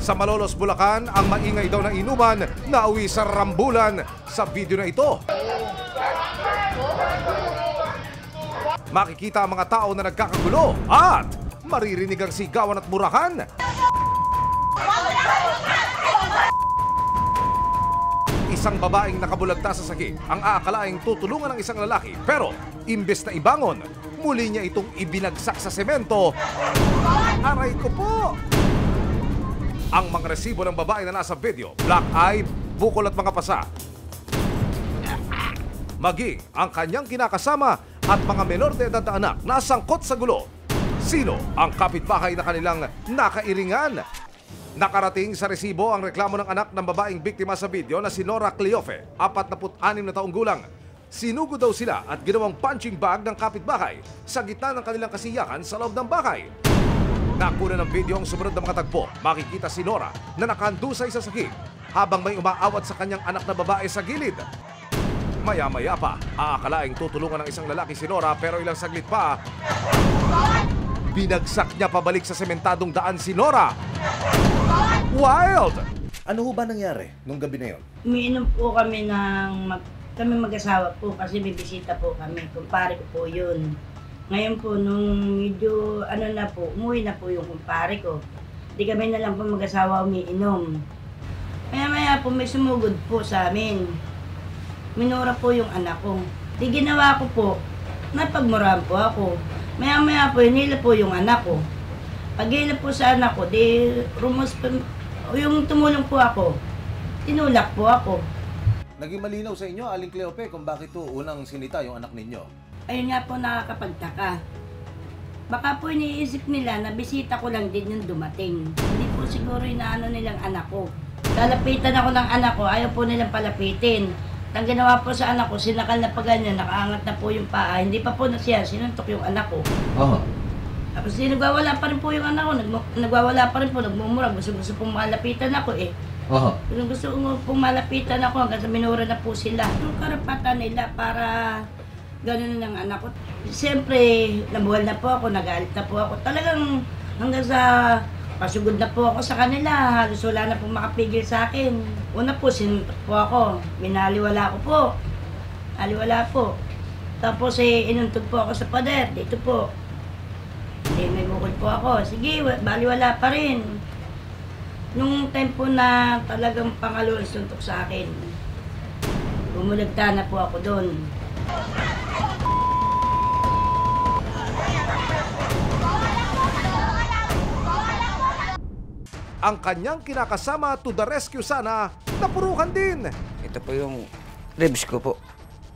Sa Malolos, Bulacan, ang maingay daw na inuman na uwi sa rambulan sa video na ito. Makikita ang mga tao na nagkakagulo at maririnig ang sigawan at murahan. Isang babaeng nakabulagta sa sakit ang aakalaing tutulungan ng isang lalaki, pero imbes na ibangon, muli niya itong ibinagsak sa semento. Aray ko po! Ang mga resibo ng babae na nasa video, black eye, bukol at mga pasa. Maging ang kanyang kinakasama at mga menor de edad na anak nasangkot sa gulo. Sino ang kapitbahay na kanilang nakairingan? Nakarating sa resibo ang reklamo ng anak ng babaeng biktima sa video na si Nora Cleofe, 46 na taong gulang. Sinugo daw sila at ginawang punching bag ng kapitbahay sa gitna ng kanilang kasiyahan sa loob ng bahay. Nakuna ng video ang sumunod na mga tagpo. Makikita si Nora na nakahandusay sa sakit habang may umaawat sa kanyang anak na babae sa gilid. Maya-maya pa, aakalaing tutulungan ng isang lalaki si Nora, pero ilang saglit pa, binagsak niya pabalik sa sementadong daan si Nora. Wild! Ano ho ba nangyari nung gabi na yun? Umiinom po kami kami mag-asawa po kasi may bisita po kami. Kumpare ko po yun. Ngayon po, nung medyo umuwi na po yung kumpare ko. Di kami na lang po mag-asawa umiinom. Maya-maya po may sumugod po sa amin. Minura po yung anak ko. Di ginawa ko po, napagmurahan po ako. Maya-maya po, hinila po yung anak ko. Pag hinila po sa anak ko, di yung tumulong po ako, tinulak po ako. Naging malinaw sa inyo, Aling Cleope, kung bakit to unang sinita yung anak ninyo? Ayun nga po, nakakapagtaka. Baka po iniisip nila na bisita ko lang din yung dumating. Hindi po siguro inaano nilang anak ko. Lalapitan ako ng anak ko, ayaw po nilang palapitin. Ang ginawa po sa anak ko, sinakal na pa ganyan, nakaangat na po yung paa. Hindi pa po na siya, sinuntok yung anak ko. Tapos nagwawala pa rin po yung anak ko, nagwawala pa rin po, nagmumura. Gusto pong malapitan ako eh. Gusto pong malapitan ako hanggang sa minura na po sila. Yung karapatan nila para gano'n ng anak ko. Siyempre, nabuhal na po ako, nagalit na po ako. Talagang hanggang sa pasugod na po ako sa kanila. Halos wala na po makapigil sa akin. Una po, sinuntok po ako. Minaliwala ko po. Aliwala po. Tapos inuntog po ako sa pader. Dito po. Hindi, may bukol po ako. Sige, baliwala pa rin. Nung time po na talagang pangalo suntok sa akin, bumulagta na po ako doon. Ang kanyang kinakasama to the rescue sana, napurukan din. Ito po yung ribs ko po.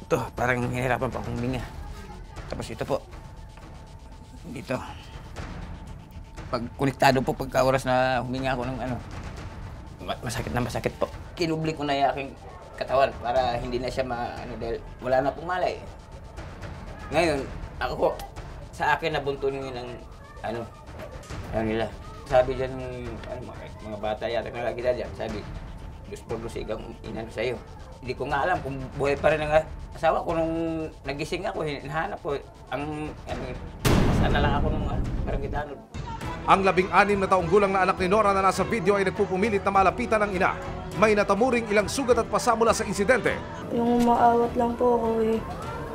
Ito, parang hinahirapan pa akong huminga. Tapos ito po. Dito. Pag konektado po, pagka oras na huminga ako ng masakit po. Kinubli ko na yung aking katawan para hindi na siya dahil wala na pong malay. Ngayon, ako po, sa akin nabuntunin ng nila. Sabi dyan mga bata yata na lagi dyan, sabi, Diyos por lusigang inano sa'yo. Hindi ko nga alam kung buhay pa rin ang asawa ko nung nagising ako, hinahanap ko sana lang ako nung Marangitanod. Ang 16 na taong gulang na anak ni Nora na nasa video ay nagpupumilit na malapitan ng ina. May natamuring ilang sugat at pasa mula sa insidente. Yung umaawat lang po ako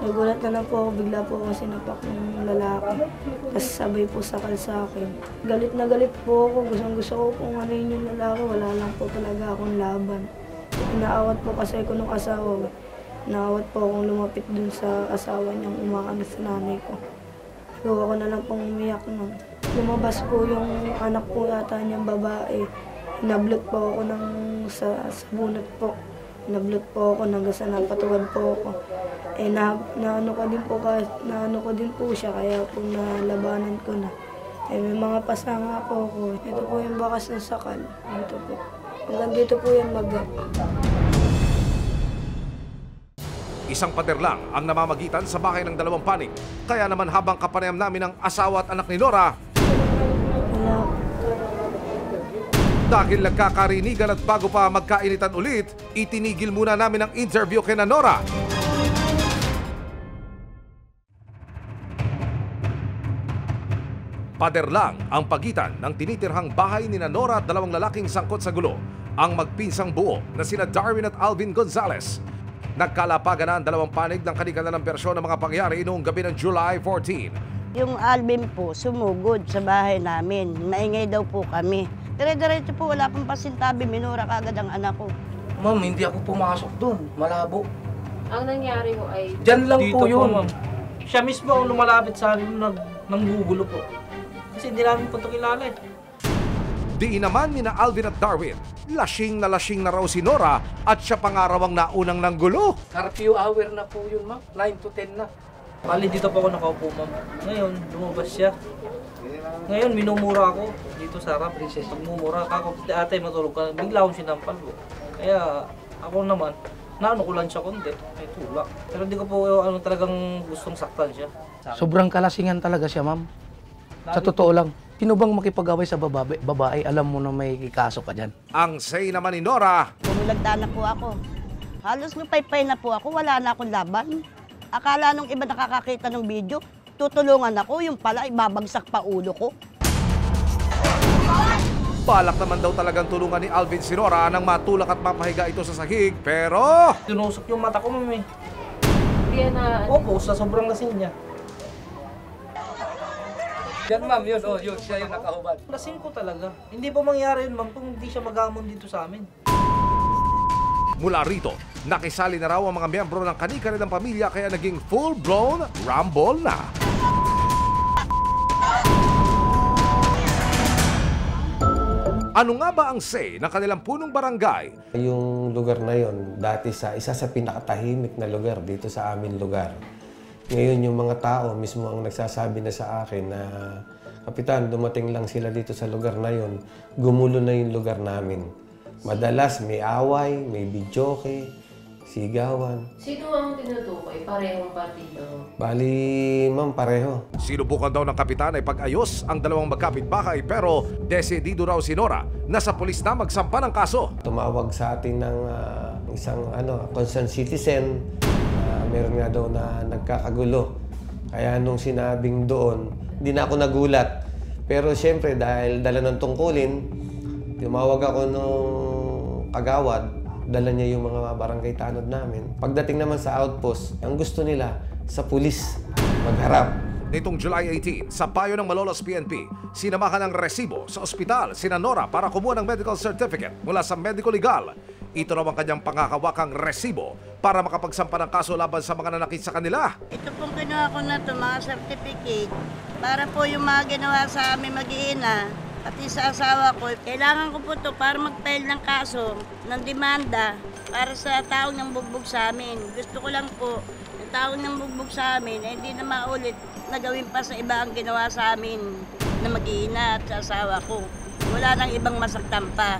nagulat na lang po ako, bigla po ako sinapak ng lalaki. Tapos sabay po sakal sa akin. Galit na galit po ako, gusto ko kung ano yung lalaki, wala lang po talaga akong laban. Inaawat po kasi ko nung asawa. Inaawat po akong lumapit dun sa asawa niyang umaano sa nanay ko. Gawa ko na lang pong umiyak nun. Lumabas po yung anak po yata niyang babae. Hinablot po ako sa bunot po. Hinablot po ako, hanggang sa napatuwan po ako. Naano ko din po siya, kaya po nalabanan ko na. May mga pasanga po ako. Ito po yung bakas ng sakal. Ito po. Hanggang dito po yung maga. Isang pader lang ang namamagitan sa bahay ng dalawang panig. Kaya naman habang kapanayam namin ng asawa at anak ni Nora, dahil nagkakarinigan at bago pa magkainitan ulit, itinigil muna namin ang interview kay Nora. Pader lang ang pagitan ng tinitirhang bahay ni Nora at dalawang lalaking sangkot sa gulo, ang magpinsang buo na sina Darwin at Alvin Gonzales. Nagkalapagan na ang dalawang panig ng kanilang bersyon ng mga pangyayari noong gabi ng July 14. Yung Alvin po, sumugod sa bahay namin. Maingay daw po kami. Dire-diretso po, wala pang pasintabi, minura kagad ang anak ko. Ma'am, hindi ako pumasok doon. Malabo. Ang nangyari ho ay... Diyan lang Dito po yun. ma'am. Siya mismo ang lumalapit sa amin nanggugulo po. Kasi hindi namin po ito kilala eh. Di naman ni na Alvin at Darwin, lasing na raw si Nora at siya pangarawang naunang nanggulo. Curfew hour na po yun, ma'am. 9 to 10 na. Bali dito po ako nakaupo, ma'am. Ngayon, lumabas siya. Ngayon, minumura ako dito sa harap. Pagmumura ka ako, ate matulog ka, bigla akong sinampal po. Kaya ako naman, naano ko lang siya kundi, may tulak. Pero hindi ko po talagang gustong saktan siya. Sobrang kalasingan talaga siya, ma'am. Sa totoo lang. Sino bang makipag-away sa babae, alam mo na may kaso ka dyan. Ang say naman ni Nora, Bumulagda na po ako. Halos nupaypay na po ako, wala na akong laban. Akala nung iba nakakakita ng video, tutulungan ako, yung pala ibabagsak pa ulo ko. balak naman daw talagang tulungan ni Alvin si Nora nang matulak at mapahiga ito sa sahig, pero... Tinusok yung mata ko, ma'am eh. Kaya na... Opo, sa sobrang lasing niya. Yan, ma'am, yun, yun, siya yung nakahubad. Lasing ko talaga. Hindi pa mangyari yun, ma'am, kung hindi siya magamon dito sa amin. Mula rito, nakisali na raw ang mga miyembro ng kani-kanilang pamilya kaya naging full-blown rumble na. Ano nga ba ang say ng kanilang punong barangay? Yung lugar na yon dati isa sa pinakatahimik na lugar dito sa amin lugar. Ngayon yung mga tao mismo ang nagsasabi na sa akin na, Kapitan, dumating lang sila dito sa lugar na yon, gumulo na yung lugar namin. Madalas may away, may bidyoke, sigawan. Sino ang tinutukoy? Parehong partido? Bali, ma'am, pareho. Sinubukan daw ng kapitan ay pag-ayos ang dalawang magkapitbahay pero desidido raw si Nora na sa pulis na magsampa ng kaso. Tumawag sa atin ng isang concerned citizen. Meron nga daw na nagkakagulo. Kaya nung sinabing doon, hindi na ako nagulat. Pero siyempre dahil dala ng tungkulin, tumawag ako nung kagawad, dala niya yung mga barangay tanod namin. Pagdating naman sa outpost, ang gusto nila sa pulis magharap. Nitong July 18, sa payo ng Malolos PNP, sinamahan ng resibo sa ospital si Nora para kumuha ng medical certificate mula sa medico legal. Ito raw ang kanyang pangakawakang resibo para makapagsampa ng kaso laban sa mga nanakit sa kanila. Ito pong ginawa ko na ito, mga certificate, para po yung mga ginawa sa amin mag-iina, pati sa asawa ko, kailangan ko po ito para mag-file ng kaso, ng demanda, para sa taong nang bugbog sa amin. Gusto ko lang po, yung taong nang bugbog sa amin, hindi na maulit na gawin pa sa iba ang ginawa sa amin na mag-iina at sa asawa ko. Wala nang ibang masaktan pa.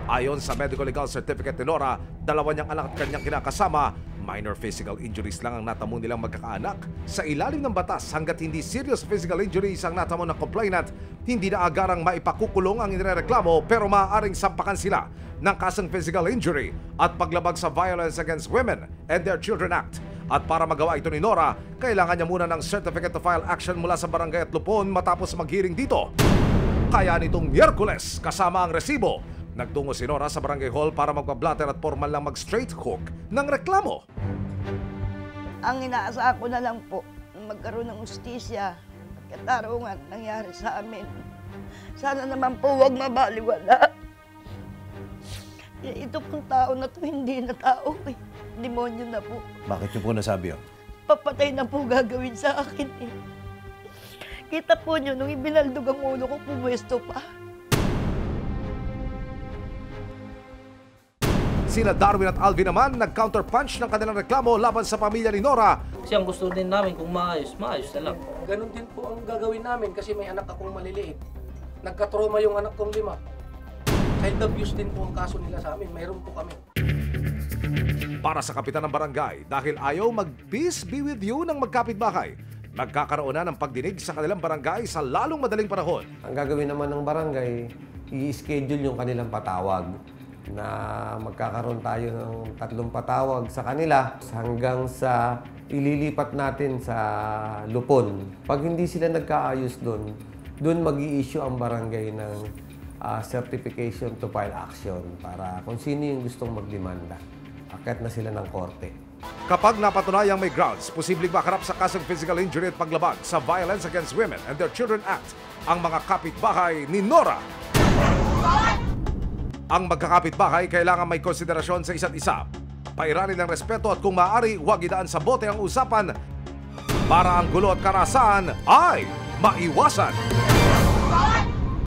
Ayon sa medical legal certificate ni Nora, dalawa niyang anak at kanyang kinakasama, minor physical injuries lang ang natamo nilang magkakaanak. Sa ilalim ng batas, hanggat hindi serious physical injuries ang natamo ng complainant, hindi na agarang maipakukulong ang inireklamo pero maaaring sampakan sila ng kasong physical injury at paglabag sa Violence Against Women and Their Children Act. At para magawa ito ni Nora, kailangan niya muna ng certificate to file action mula sa barangay at Lupon matapos mag-hearing dito. Kaya nitong Miyerkules, kasama ang resibo, nagtungo si Nora sa barangay hall para magpa-blatter at formal lang mag-straight hook ng reklamo. Ang inaasahan ko na lang po, na magkaroon ng ustisya at katarungan nangyari sa amin. Sana naman po huwag mabaliwala. Ito pong tao na to, hindi na tao eh. Demonyo na po. Bakit niyo po nasabi yun? Papatay na po gagawin sa akin eh. Kita po nyo, nung ibinaldog ang ulo ko, pumwesto pa. Sina Darwin at Alvin naman nag-counterpunch ng kanilang reklamo laban sa pamilya ni Nora. Kasi ang gusto din namin kung maayos na lang. Ganon din po ang gagawin namin kasi may anak akong maliliit. Nagka-trauma yung anak kong 5. Child abuse din po ang kaso nila sa amin. Mayroon po kami. Para sa kapitan ng barangay, dahil ayaw mag-peace be with you ng magkapitbahay, magkakaroon na ng pagdinig sa kanilang barangay sa lalong madaling panahon. Ang gagawin naman ng barangay, i-schedule yung kanilang patawag na magkakaroon tayo ng 3 patawag sa kanila hanggang sa ililipat natin sa Lupon. Pag hindi sila nagkaayos doon, doon mag-i-issue ang barangay ng certification to file action para kung sino yung gustong magdemanda. Akit na sila ng korte. Kapag napatunayang may grounds, posibleng makarap sa kasong physical injury at paglabag sa Violence Against Women and Their Children Act ang mga kapitbahay ni Nora. Ang magkakapitbahay kailangan may konsiderasyon sa isa't isa. Pairalin ng respeto at kung maaari, huwag idaan sa bote ang usapan para ang gulo at karahasan ay maiwasan.